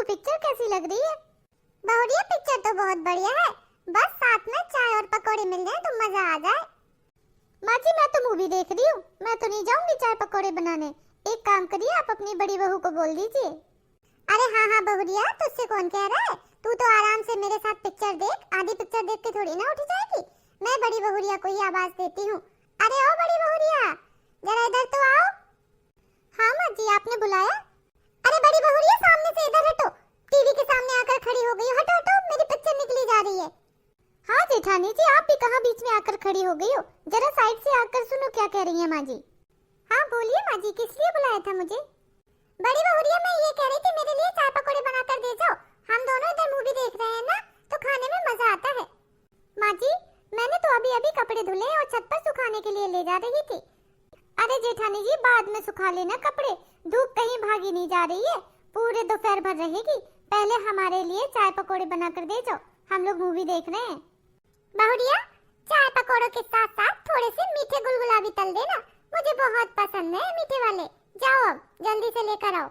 Picture कैसी लग रही है? बहुरिया पिक्चर तो बहुत बढ़िया है, बस साथ में चाय और पकौड़े मिल जाए तो मजा आ जाए। माँ जी मैं तो मूवी देख रही हूँ, मैं तो नहीं जाऊंगी चाय पकौड़े बनाने। एक काम करिए, आप अपनी बड़ी बहू को बोल दीजिए। अरे हाँ हाँ बहुरिया, तुझसे कौन कह रहा है? तू तो आराम से मेरे साथ पिक्चर देख, आधी पिक्चर देख के थोड़ी ना उठ जाएगी। मैं बड़ी बहुरिया को ही आवाज देती हूँ। अरे ओ बड़ी बहुरिया, जरा इधर तो आओ। हाँ माँ जी, आपने बुलाया? अरे बड़ी बहुरिया सामने से इधर हटो, टीवी के सामने आकर खड़ी हो गई हो। हटो हटो, मेरी पिक्चर निकली जा रही है। हाँ जेठानी जी, आप भी कहाँ बीच में आकर खड़ी हो गई हो? जरा साइड से आकर सुनो क्या कह रही है माँ जी। हाँ बोलिए माँ जी, किस लिए बुलाया था मुझे? बड़ी बहुरिया मैं ये कह रही थी मेरे लिए चाय पकौड़े बनाकर दे जाओ, हम दोनों इधर मूवी देख रहे हैं ना, तो खाने में मजा आता है। माँ जी मैंने तो अभी अभी कपड़े धुले और छत पर सुखाने के लिए ले जा रही थी। अरे जेठानी जी बाद में सुखा लेना कपड़े, धूप कहीं भागी नहीं जा रही है, पूरे दोपहर भर रहेगी। पहले हमारे लिए चाय पकौड़े बनाकर दे जाओ, हम लोग मूवी देख रहे हैं। बहुरिया चाय पकौड़ों के साथ साथ थोड़े से मीठे गुलगुला भी तल देना, मुझे बहुत पसंद है मीठे वाले। जाओ अब जल्दी से लेकर आओ।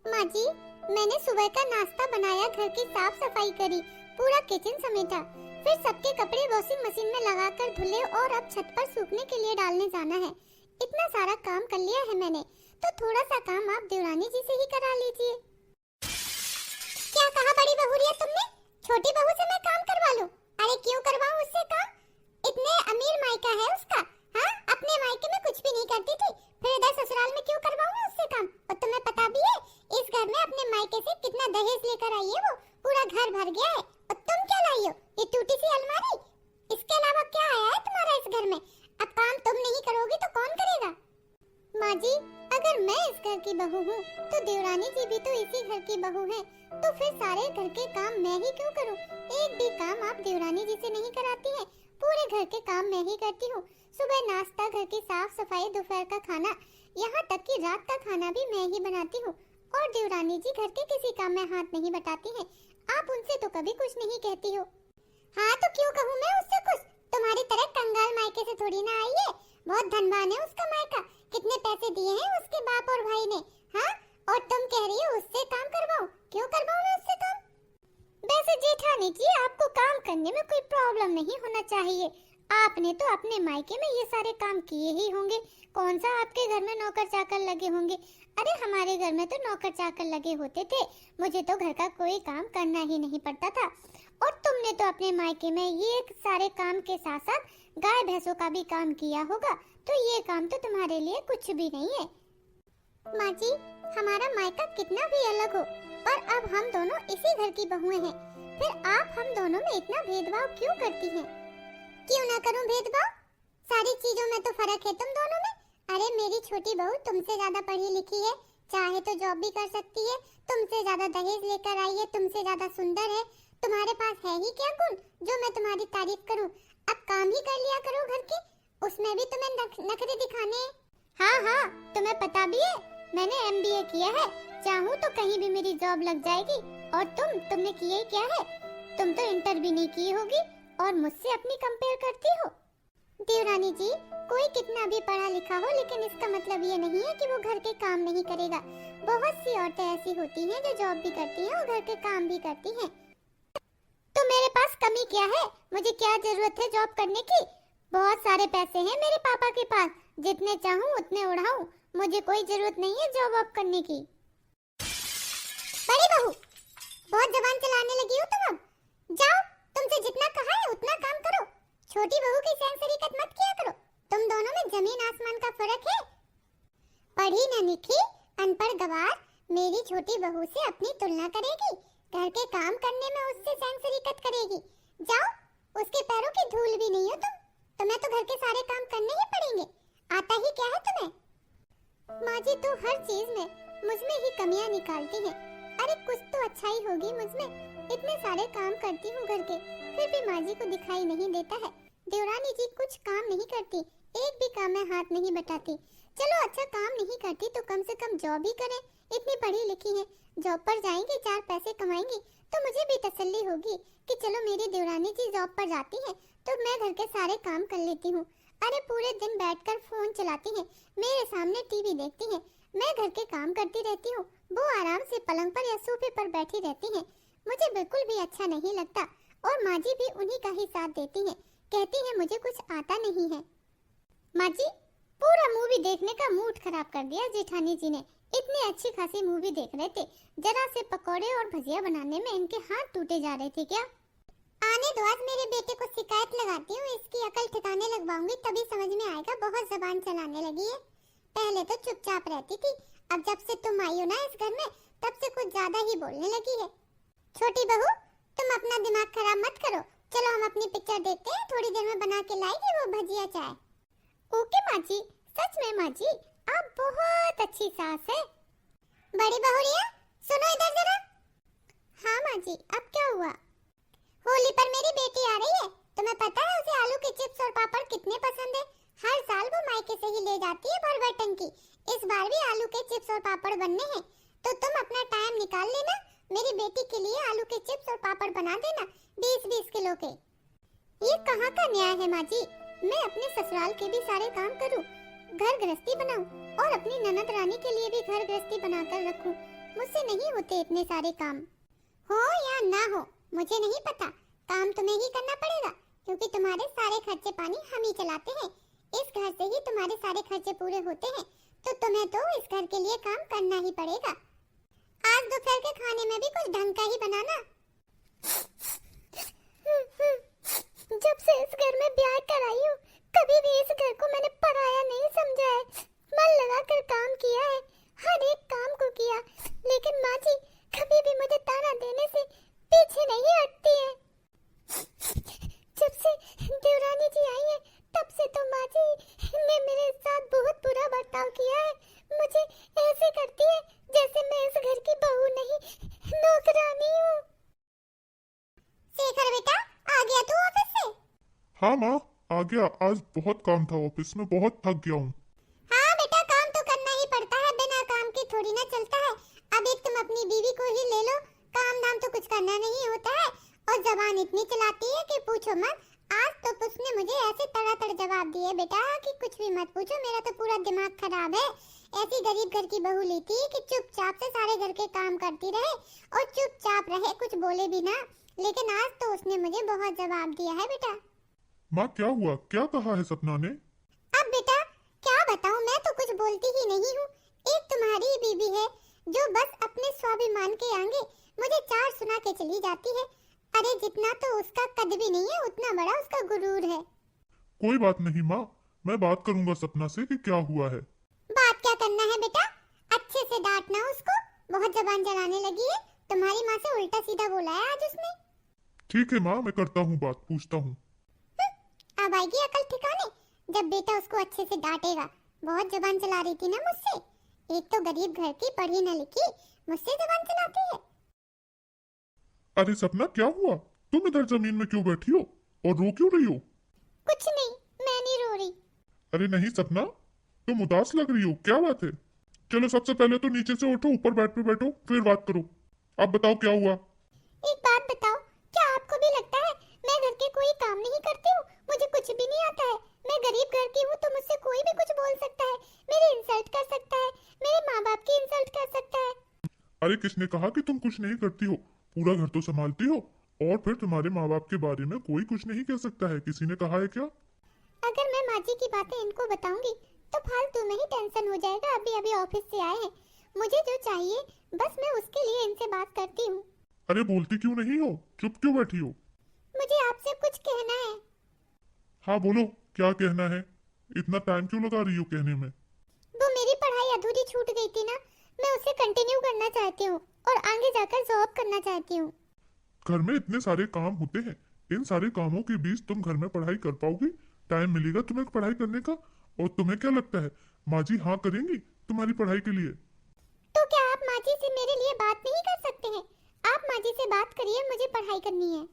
माँ जी मैंने सुबह का नाश्ता बनाया, घर की साफ सफाई करी, पूरा किचन समेटा, फिर सबके कपड़े वॉशिंग मशीन में लगाकर धुले और अब छत पर सूखने के लिए डालने जाना है। इतना सारा काम कर लिया है मैंने, तो थोड़ा सा काम आप देवरानी जी से ही करा लीजिए। क्या कहा बड़ी बहुरिया तुमने? छोटी बहू से मैं काम करवा लूं? अरे क्यों करवाऊं उससे काम? इतने अमीर मायका है उसका। हाँ अपने मायके में कुछ भी नहीं करती थी, फिर इधर ससुराल में क्यों करवाऊं मैं उससे काम? और तुम्हें पता भी है इस घर में अपने मायके से कितना दहेज लेकर आई है वो, पूरा घर भर गया है। और तुम क्या लाई हो? ये टूटी सी अलमारी? इसके अलावा क्या आया है तुम्हारा इस घर में? अब काम तुम नहीं करोगी तो कौन करेगा? माँ जी अगर मैं इस घर की बहू हूँ तो देवरानी जी भी तो इसी घर की बहू है, तो फिर सारे घर के काम मैं ही क्यों करूँ? एक भी काम आप देवरानी जी से नहीं कराती हैं, पूरे घर के काम मैं ही करती हूँ। सुबह नाश्ता, घर की साफ सफाई, दोपहर का खाना, यहाँ तक कि रात का खाना भी मैं ही बनाती हूँ। और देवरानी जी घर के किसी काम में हाथ नहीं बटाती हैं। आप उनसे तो कभी कुछ नहीं कहती हो। हाँ तो क्यों कहूँ मैं उससे कुछ? तुम्हारी तरह कंगाल मायके से थोड़ी ना आई है, बहुत धनवान है उसका मायका, कितने पैसे दिए हैं उसके बाप और भाई ने। हाँ और तुम कह रही हो उससे काम करवाऊं? क्यों करवाऊं मैं उससे काम? वैसे जेठानी जी आपको काम करने में कोई प्रॉब्लम नहीं होना चाहिए, आपने तो अपने मायके में ये सारे काम किए ही होंगे, कौन सा आपके घर में नौकर चाकर लगे होंगे? अरे हमारे घर में तो नौकर चाकर लगे होते थे, मुझे तो घर का कोई काम करना ही नहीं पड़ता था। और तुमने तो अपने मायके में ये सारे काम के साथ साथ गाय भैंसों का भी काम किया होगा, तो ये काम तो तुम्हारे लिए कुछ भी नहीं है। माँ जी हमारा मायका कितना भी अलग हो, पर अब हम दोनों इसी घर की बहुएं हैं, फिर आप हम दोनों में इतना भेदभाव क्यों करती हैं? क्यों ना करूं भेदभाव? सारी चीजों में तो फर्क है तुम दोनों में। अरे मेरी छोटी बहू तुमसे ज्यादा पढ़ी लिखी है, चाहे तो जॉब भी कर सकती है, तुमसे ज्यादा दहेज लेकर आई है, तुमसे ज्यादा सुंदर है, तुम्हारे पास है ही क्या गुण जो मैं तुम्हारी तारीफ करूं? अब काम ही कर लिया करो घर के, उसमें भी तुम्हें नखरे दिखाने हैं। हाँ हाँ तुम्हें पता भी है मैंने MBA किया है, चाहूँ तो कहीं भी मेरी जॉब लग जाएगी। और तुमने किया ही क्या है? तुम तो इंटर भी नहीं की होगी और मुझसे अपनी कंपेयर करती हो। देवरानी जी कोई कितना भी पढ़ा लिखा हो, लेकिन इसका मतलब ये नहीं है कि वो घर के काम नहीं करेगा। बहुत सी औरतें ऐसी होती हैं जो जॉब भी करती हैं और घर के काम भी करती हैं। तो मेरे पास कमी क्या है? मुझे क्या जरूरत है जॉब करने की? बहुत सारे पैसे हैं मेरे पापा के पास, जितने चाहूँ उतने उड़ाऊं, मुझे कोई जरूरत नहीं है जॉब वॉब करने की। बड़ी बहू बहुत जबान चलाने लगी हो तुम, अब जाओ, तुमसे जितना कहा है उतना काम करो, छोटी बहू की सैंसरीकत मत किया करो। तुम दोनों में जमीन आसमान का फर्क है। पढ़ी न लिखी अनपढ़ गवार मेरी छोटी बहू से अपनी तुलना करेगी, घर के काम करने में उससे सैंसरीकत करेगी। जाओ, उसके पैरों की धूल भी नहीं हो तुम, तुम्हें तो घर के सारे काम करने ही पड़ेंगे, आता ही क्या है तुम्हें? माँ जी तो हर चीज में मुझमें ही कमियां निकालती हैं। अरे कुछ तो अच्छाई होगी मुझमें, इतने सारे काम करती हूँ घर के, फिर भी माँ जी को दिखाई नहीं देता है। देवरानी जी कुछ काम नहीं करती, एक भी काम में हाथ नहीं बटाती। चलो अच्छा काम नहीं करती तो कम से कम जॉब ही करें, इतनी पढ़ी लिखी है, जॉब पर जाएंगी, 4 पैसे कमाएंगी तो मुझे भी तसल्ली होगी कि चलो मेरी देवरानी जी जॉब पर जाती है तो मैं घर के सारे काम कर लेती हूँ। अरे पूरे दिन बैठकर फोन चलाती है, मेरे सामने टीवी देखती है, मैं घर के काम करती रहती हूँ, वो आराम से पलंग पर या सोफे पर बैठी रहती हैं। मुझे बिल्कुल भी अच्छा नहीं लगता और माँ जी भी उन्हीं का ही साथ देती हैं। कहती हैं मुझे कुछ आता नहीं है। माँ जी, पूरा मूवी देखने का मूड खराब कर दिया जेठानी जी ने। इतनी अच्छी खासी मूवी देख रहे थे, जरा से पकौड़े और भजिया बनाने में इनके हाथ टूटे जा रहे थे क्या? आने दो, आज मेरे बेटे को शिकायत लगाती हूँ, इसकी अकल ठिकाने लगवाऊंगी, तभी समझ में आएगा। बहुत जबान चलाने लगी है। पहले तो चुपचाप रहती थी, अब जब से तुम आई हो ना इस घर में, तब से कुछ ज्यादा ही बोलने लगी है। छोटी बहू, तुम अपना दिमाग खराब मत करो। चलो हम अपनी पिक्चर देखते हैं, थोड़ी देर में बना के लाएगी वो भजिया चाय। ओके माँ जी। सच में माँ जी, आप बहुत अच्छी सास है। बड़ी बहुरिया, सुनो इधर जरा। हाँ माँ जी, अब क्या हुआ? होली पर मेरी बेटी आ रही है। तुम्हें पता है उसे आलू के चिप्स और पापड़ कितने पसंद है। हर साल वो मायके से ही ले जाती है भर भर टंकी। इस बार भी आलू के चिप्स और पापड़ बनने हैं, तो तुम अपना टाइम निकाल लेना। मेरी बेटी के लिए आलू के चिप्स और पापड़ बना देना, 20-20 किलो के। ये कहाँ का न्याय है माँ जी? मैं अपने ससुराल के भी सारे काम करूँ, घर गृहस्थी बनाऊं और अपनी ननद रानी के लिए भी घर गृहस्थी बनाकर रखूं। मुझसे नहीं होते इतने सारे काम। हो या ना हो मुझे नहीं पता, काम तुम्हें ही करना पड़ेगा, क्योंकि तुम्हारे सारे खर्चे पानी हम ही चलाते हैं। इस घर से ही तुम्हारे सारे खर्चे पूरे होते हैं, तो तुम्हें तो इस घर के लिए काम करना ही पड़ेगा। आज दोपहर के खाने में भी कुछ ढंग का ही बनाना। जब से इस घर में ब्याह कराई हूँ, कभी भी इस घर को मैंने पराया नहीं समझा है। मन लगाकर काम किया है, हर एक काम को किया, लेकिन माँ जी कभी भी मुझे ताना देने से पीछे नहीं हटती है। जब से देवरानी जी आई है, तब से तो माँ जी ने मेरे साथ बहुत बुरा बर्ताव किया है। मुझे ऐसे करती है जैसे मैं इस घर की बहू नहीं, नौकरानी हूँ। शेखर बेटा, आ गया तू ऑफिस से? हाँ माँ, आ गया। आज बहुत काम था ऑफिस में, बहुत थक गया हूँ। हाँ बेटा, काम तो करना ही पड़ता है, बिना काम के थोड़ी ना चलता है। अब एक तुम अपनी बीवी को ही ले लो, काम धाम तो कुछ करना नहीं होता है, और जबान इतनी चलाती है कि पूछो मत। आज तो उसने मुझे ऐसे तड़ातड़ जवाब दिए बेटा कि कुछ भी मत पूछो, मेरा तो पूरा दिमाग खराब है। ऐसी गरीब घर की बहू लेती कि चुपचाप से सारे घर के काम करती रहे और चुपचाप रहे, कुछ बोले भी ना। लेकिन आज तो उसने मुझे बहुत जवाब दिया है बेटा। माँ क्या हुआ, क्या कहा है सपना ने? अब बेटा क्या बताऊं, मैं तो कुछ बोलती ही नहीं हूँ। एक तुम्हारी ही बीवी है जो बस अपने स्वाभिमान के आगे मुझे चार सुना के चली जाती है। अरे जितना तो उसका कद भी नहीं है, उतना बड़ा उसका गुरूर है। कोई बात नहीं माँ, मैं बात करूंगा सपना से कि क्या हुआ है। बात क्या करना है बेटा, अच्छे से डांटना उसको। बहुत जबान चलाने लगी है, तुम्हारी माँ से उल्टा सीधा बोला है आज उसने। ठीक है माँ, मैं करता हूँ बात, पूछता हूँ। अब आएगी अकल ठिकाने जब बेटा उसको अच्छे से डांटेगा। बहुत जबान चला रही थी ना मुझसे। एक तो गरीब घर की, पढ़ी न लिखी, मुझसे जबान चलाती है। अरे सपना क्या हुआ, तुम इधर जमीन में क्यों बैठी हो और रो क्यों रही हो? कुछ नहीं, मैं नहीं रो रही। अरे नहीं सपना, तुम उदास लग रही हो, क्या बात है? चलो सबसे पहले तो नीचे से उठो, ऊपर बेड पे बैठो, फिर बात करो। अब बताओ क्या हुआ? एक बात बताओ, क्या आपको भी लगता है मैं घर के कोई काम नहीं करती हूँ? मुझे कुछ भी नहीं आता है। मैं गरीब घर की हूँ, तो मुझसे कोई भी कुछ बोल सकता है, मेरी इंसल्ट कर सकता है, मेरे माँ बाप की इंसल्ट कर सकता है। अरे किसने कहा कि तुम कुछ नहीं करती हो? पूरा घर तो संभालती हो, और फिर तुम्हारे माँ बाप के बारे में कोई कुछ नहीं कह सकता है, किसी ने कहा है क्या? अगर मैं माँ जी की बातें इनको बताऊंगी तो फालतू में ही टेंशन हो जाएगा। अभी अभी ऑफिस से आए हैं, मुझे जो चाहिए बस मैं उसके लिए इनसे बात करती हूँ। अरे बोलती क्यों नहीं हो, चुप क्यों बैठी हो? मुझे आपसे कुछ कहना है। हाँ बोलो, क्या कहना है? इतना टाइम क्यों लगा रही हो कहने में? वो मेरी पढ़ाई अधूरी छूट गई थी ना, मैं उसे कंटिन्यू करना चाहती हूँ और आगे जाकर जॉब करना चाहती हूँ। घर में इतने सारे काम होते हैं, इन सारे कामों के बीच तुम घर में पढ़ाई कर पाओगी? टाइम मिलेगा तुम्हें पढ़ाई करने का? और तुम्हें क्या लगता है माँ जी हाँ करेंगी तुम्हारी पढ़ाई के लिए? तो क्या आप माँ जी से मेरे लिए बात नहीं कर सकते हैं? आप माँ जी से बात करिए, मुझे पढ़ाई करनी है।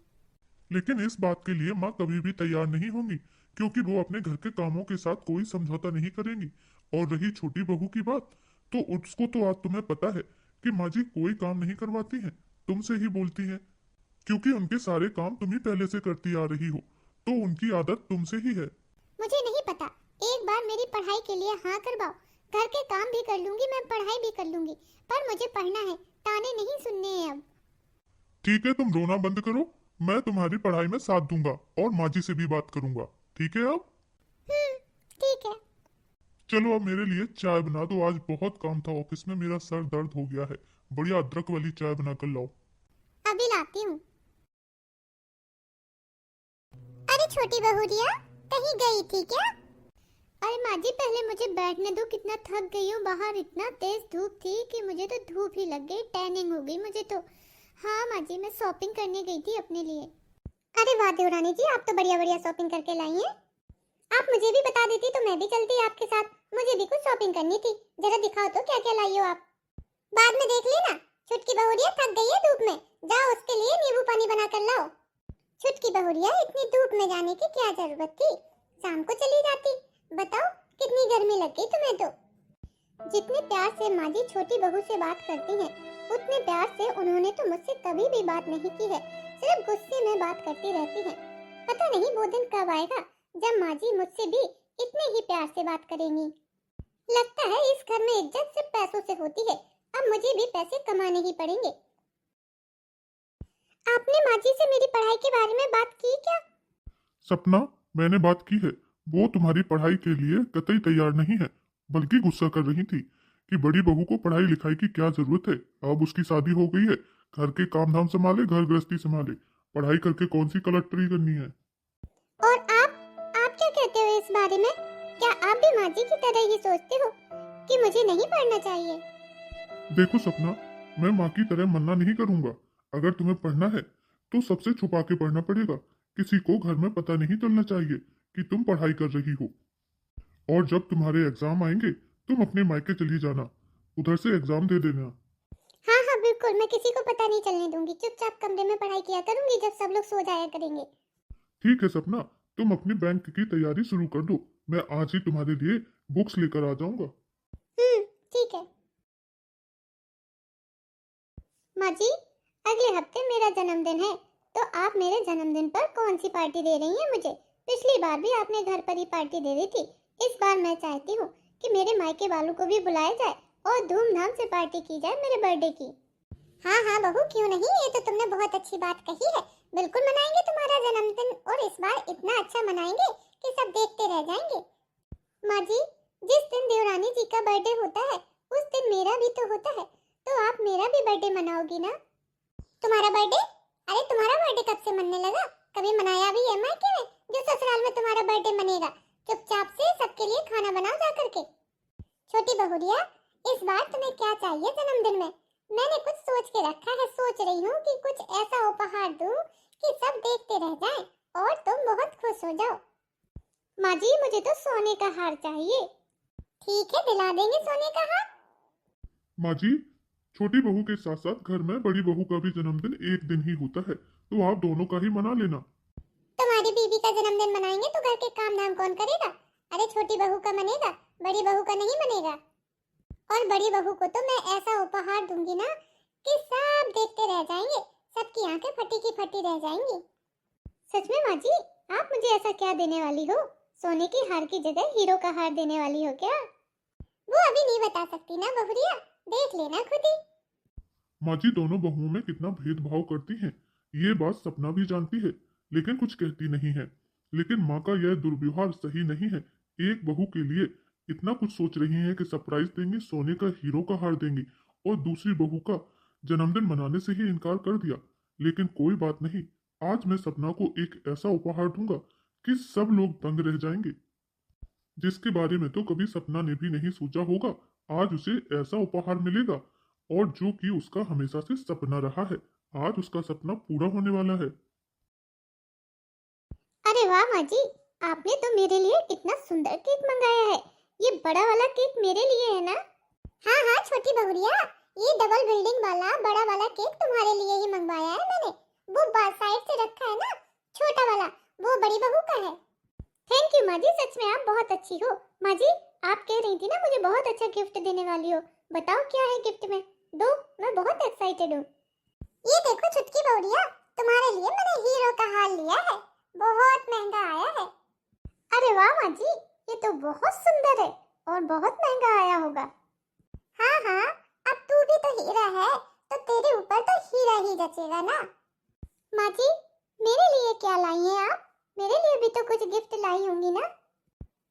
लेकिन इस बात के लिए माँ कभी भी तैयार नहीं होंगी, क्योंकि वो अपने घर के कामों के साथ कोई समझौता नहीं करेंगी। और रही छोटी बहू की बात, तो उसको तो आज तुम्हें पता है कि माँ जी कोई काम नहीं करवाती हैं, तुमसे ही बोलती हैं, क्योंकि उनके सारे काम तुम ही पहले से करती आ रही हो, तो उनकी आदत तुमसे ही है। मुझे नहीं पता, एक बार मेरी पढ़ाई के लिए हाँ करवाओ, घर के काम भी कर लूंगी, मैं पढ़ाई भी कर लूंगी, पर मुझे पढ़ना है, ताने नहीं सुनने हैं अब। ठीक है, तुम रोना बंद करो, मैं तुम्हारी पढ़ाई में साथ दूंगा और माँ जी से भी बात करूंगा। ठीक है अब? ठीक है। चलो अब मेरे लिए चाय बना दो, आज बहुत काम था ऑफिस में, मेरा सर दर्द हो गया है। बढ़िया अदरक वाली चाय बनाकर लाओ। अभी लाती हूँ। अरे छोटी बहू रिया, कहीं गई थी क्या? अरे माँ जी पहले मुझे बैठने दो, कितना थक गई हूँ, बाहर इतना तेज धूप थी कि मुझे तो धूप ही लग गई, टैनिंग हो गई मुझे तो। हाँ माँ जी, मैं शॉपिंग करने गई थी अपने लिए। अरे वाह देवरानी जी, आप तो बढ़िया बढ़िया शॉपिंग करके लाई हैं। आप मुझे भी बता देती तो मैं भी चलती आपके साथ, मुझे भी कुछ शॉपिंग करनी थी। जरा दिखाओ तो क्या क्या लाई हो आप। बाद में देख लेना। छुटकी बहुरिया थक गई है धूप में, जाओ उसके लिए नींबू पानी बना कर लाओ। छुटकी बहुरिया, इतनी धूप में जाने की क्या जरूरत थी, शाम को चली जाती। बताओ कितनी गर्मी लग गई तुम्हें तो। जितने प्यार से माँ जी छोटी बहू से बात करती हैं, उतने प्यार से उन्होंने तो मुझसे कभी भी बात नहीं की है, सिर्फ गुस्से में बात करती रहती हैं। पता नहीं वो दिन कब आएगा जब माँ जी मुझसे भी इतने ही प्यार से बात करेंगी। लगता है इस घर में इज्जत सिर्फ पैसों से होती है, अब मुझे भी पैसे कमाने ही पड़ेंगे। आपने माँ जी से मेरी पढ़ाई के बारे में बात की क्या? सपना, मैंने बात की है, वो तुम्हारी पढ़ाई के लिए कतई तैयार नहीं है, बल्कि गुस्सा कर रही थी कि बड़ी बहू को पढ़ाई लिखाई की क्या जरूरत है, अब उसकी शादी हो गई है, घर के काम धाम संभाले, घर गृहस्थी संभाले, पढ़ाई करके कौन सी कलेक्टरी करनी है। और आप क्या कहते हो इस बारे में? क्या आप भी माँ जी की तरह ही सोचते हो कि मुझे नहीं पढ़ना चाहिए? देखो सपना, मैं माँ की तरह मना नहीं करूंगा, अगर तुम्हें पढ़ना है तो सबसे छुपा के पढ़ना पड़ेगा, किसी को घर में पता नहीं चलना चाहिए कि तुम पढ़ाई कर रही हो। और जब तुम्हारे एग्जाम आएंगे तुम अपने मायके चली जाना, उधर से एग्जाम दे देना। हाँ हाँ बिल्कुल, मैं किसी को पता नहीं चलने दूंगी, चुपचाप कमरे में पढ़ाई किया करूंगी जब सब लोग सो जाया करेंगे। ठीक है सपना, तुम अपनी बैंक की तैयारी शुरू कर दो, मैं आज ही तुम्हारे लिए बुक्स लेकर आ जाऊंगा। ठीक है। माँ जी, अगले हफ्ते मेरा जन्मदिन है, तो आप मेरे जन्मदिन पर कौन सी पार्टी दे रही हैं मुझे? पिछली बार भी आपने घर पर ही पार्टी दे दी थी, इस बार मैं चाहती हूँ कि मेरे मायके वालों को भी बुलाया जाए और धूमधाम से पार्टी की जाए मेरे बर्थडे की। हाँ हाँ बहू, क्यों नहीं, ये तो तुमने बहुत अच्छी बात कही है। बिल्कुल मनाएंगे तुम्हारा जन्मदिन, और इस बार इतना अच्छा मनाएंगे कि सब देखते रह जाएंगे। माँ जी, जिस दिन देवरानी जी का बर्थडे होता है उस दिन मेरा भी तो होता है, तो आप मेरा भी बर्थडे मनाओगी ना? तुम्हारा बर्थडे? अरे तुम्हारा बर्थडे कब से मनने लगा? कभी मनाया भी है मायके में जो ससुराल में तुम्हारा बर्थडे मनेगा? चुपचाप से सबके लिए खाना बनाओ जा करके। छोटी बहुरिया, इस बार तुम्हें क्या चाहिए जन्मदिन में? मैंने कुछ सोच के रखा है, सोच रही हूँ कि कुछ ऐसा उपहार दूं कि सब देखते रह जाएं और तुम बहुत खुश हो जाओ। माँ जी, मुझे तो सोने का हार चाहिए। ठीक है, दिला देंगे सोने का हार। माँ जी, छोटी बहू के साथ साथ घर में बड़ी बहू का भी जन्मदिन एक दिन ही होता है, तो आप दोनों का ही मना लेना। तुम्हारी बीबी का जन्मदिन मनाएंगे तो घर के काम धाम कौन करेगा? अरे छोटी बहू का मनेगा, बड़ी बहू का नहीं मनेगा। और बड़ी बहू को तो मैं ऐसा उपहार दूंगी ना कि सब देखते रह जाएंगे, सबकी आंखें फटी की फटी रह जाएंगी। सच में माँ जी, आप मुझे ऐसा क्या देने वाली हो? सोने की हार की जगह हीरो का हार देने वाली हो क्या? वो अभी नहीं बता सकती ना बहुरिया, देख लेना खुद ही। माँ जी दोनों बहुओं में कितना भेदभाव करती हैं, ये बात सपना भी जानती है, लेकिन कुछ कहती नहीं है। लेकिन माँ का यह दुर्व्यवहार सही नहीं है, एक बहू के लिए इतना कुछ सोच रही हैं कि सरप्राइज देंगी, सोने का हीरो का हार देंगी, और दूसरी बहू का जन्मदिन मनाने से ही इनकार कर दिया। लेकिन कोई बात नहीं, आज मैं सपना को एक ऐसा उपहार दूंगा कि सब लोग दंग रह जाएंगे, जिसके बारे में तो कभी सपना ने भी नहीं सोचा होगा। आज उसे ऐसा उपहार मिलेगा, और जो कि उसका हमेशा से सपना रहा है, आज उसका सपना पूरा होने वाला है। अरे वाह माँ जी, आपने तो मेरे लिए कितना सुंदर केक मंगाया है। ये बड़ा वाला केक मेरे लिए है ना? हाँ हाँ छोटी बहुरिया, ये डबल बिल्डिंग वाला बड़ा वाला केक तुम्हारे लिए ही मंगवाया है मैंने। वो साइड से रखा है ना, छोटा वाला, वो बड़ी बहू का है। थैंक यू माँ जी, सच में आप बहुत अच्छी हो। माँ जी, आप कह रही थी ना मुझे बहुत अच्छा गिफ्ट देने वाली हो, बताओ क्या है गिफ्ट में? दो, मैं बहुत एक्साइटेड हूँ। ये देखो छुटकी बहुरिया, तुम्हारे लिए मैंने हीरो का हार लिया है, बहुत महंगा आया है। अरे वाह माँ जी, ये तो बहुत सुंदर है, और बहुत महंगा आया होगा। हाँ हाँ, अब तू भी तो हीरा है, तो तेरे ऊपर तो हीरा ही जचेगा ना। माँ जी, मेरे लिए क्या लाई हैं आप? मेरे लिए भी तो कुछ गिफ्ट लाई होंगी ना।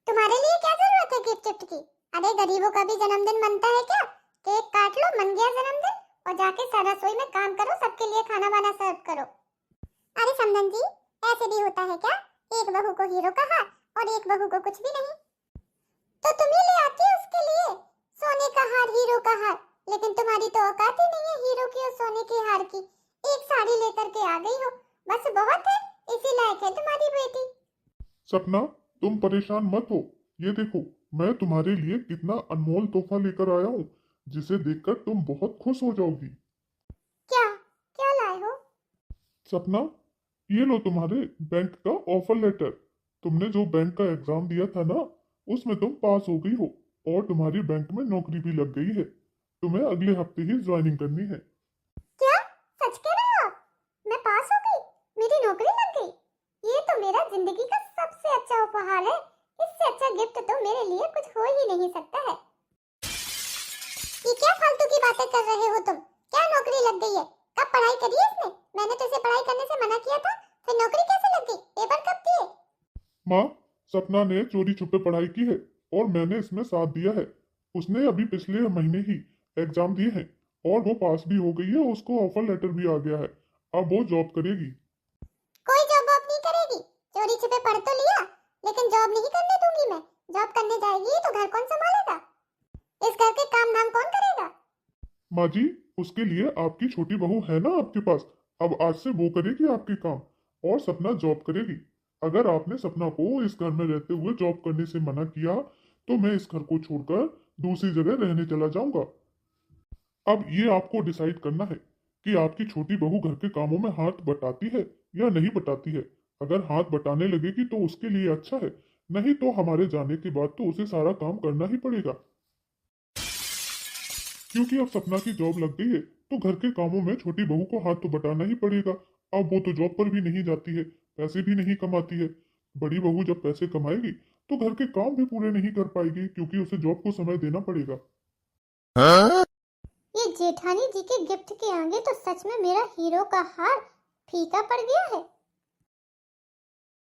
तुम्हारे लिए क्या जरूरत है गिफ्ट की? अरे गरीबों का भी जन्मदिन मनता है क्या? केक काट लो, मन गया जन्मदिन, और जाके सारा रसोई में काम करो, सबके लिए खाना वाना सर्व करो। अरे समधन जी, ऐसे भी होता है क्या? एक बहू को हीरो का हार और एक बहू को कुछ भी नहीं। तो तुम ही ले आती हो उसके लिए सोने का हार, हीरो का हार। लेकिन तुम्हारी तो औकात ही नहीं है हीरो की और सोने के हार की। एक साड़ी लेकर के आ गई हो, बस बहुत है, इसी लायक है तुम्हारी बेटी। सपना, तुम परेशान मत हो। ये देखो, मैं तुम्हारे लिए कितना अनमोल तोहफा लेकर आया हूँ, जिसे देखकर तुम बहुत खुश हो जाओगी। क्या क्या लाए हो? सपना, ये लो तुम्हारे बैंक का ऑफर लेटर। तुमने जो बैंक का एग्जाम दिया था ना, उसमें तुम पास हो गई हो और तुम्हारी बैंक में नौकरी भी लग गई है। तुम्हें अगले हफ्ते ही ज्वाइनिंग करनी है। क्या सच कह रहे हो आप? मैं पास हो गई, मेरी नौकरी लग गई। ये तो मेरा जिंदगी का सबसे अच्छा उपहार है। इससे अच्छा गिफ्ट तो मेरे लिए कुछ हो ही नहीं सकता है। ये क्या फालतू की बातें कर रहे हो तुम? क्या नौकरी लग गई है? कब पढ़ाई करी है इसने? मैंने तो इसे पढ़ाई करने से मना किया था, फिर नौकरी कैसे लग गई? पेपर कब दिए? माँ, सपना ने चोरी छुपे पढ़ाई की है और मैंने इसमें साथ दिया है। उसने अभी पिछले महीने ही एग्जाम दिए हैं और वो पास भी हो गई है। उसको ऑफर लेटर भी आ गया है। अब वो जॉब करेगी। कोई जॉब वॉब नहीं करेगी। चोरी छिपे पढ़ तो लिया, लेकिन जॉब नहीं करने दूंगी मैं। जॉब करने जाएगी तो घर कौन संभालेगा? इस घर के काम धाम कौन करेगा? माँ जी, उसके लिए आपकी छोटी बहू है ना आपके पास। अब आज से वो करेगी आपके काम और सपना जॉब करेगी। अगर आपने सपना को इस घर में रहते हुए जॉब करने से मना किया तो मैं इस घर को छोड़कर दूसरी जगह रहने चला जाऊंगा। अब ये आपको डिसाइड करना है कि आपकी छोटी बहू घर के कामों में हाथ बटाती है या नहीं बटाती है। अगर हाथ बटाने लगेगी तो उसके लिए अच्छा है, नहीं तो हमारे जाने के बाद तो उसे सारा काम करना ही पड़ेगा। क्योंकि अब सपना की जॉब लग गई है तो घर के कामों में छोटी बहू को हाथ तो बटाना ही पड़ेगा। अब वो तो जॉब पर भी नहीं जाती है, पैसे भी नहीं कमाती है। बड़ी बहू जब पैसे कमाएगी तो घर के काम भी पूरे नहीं कर पाएगी, क्योंकि उसे जॉब को समय देना पड़ेगा। ये जेठानी जी के गिफ्ट के आगे तो सच में मेरा हीरो का हार फीका पड़ गया है।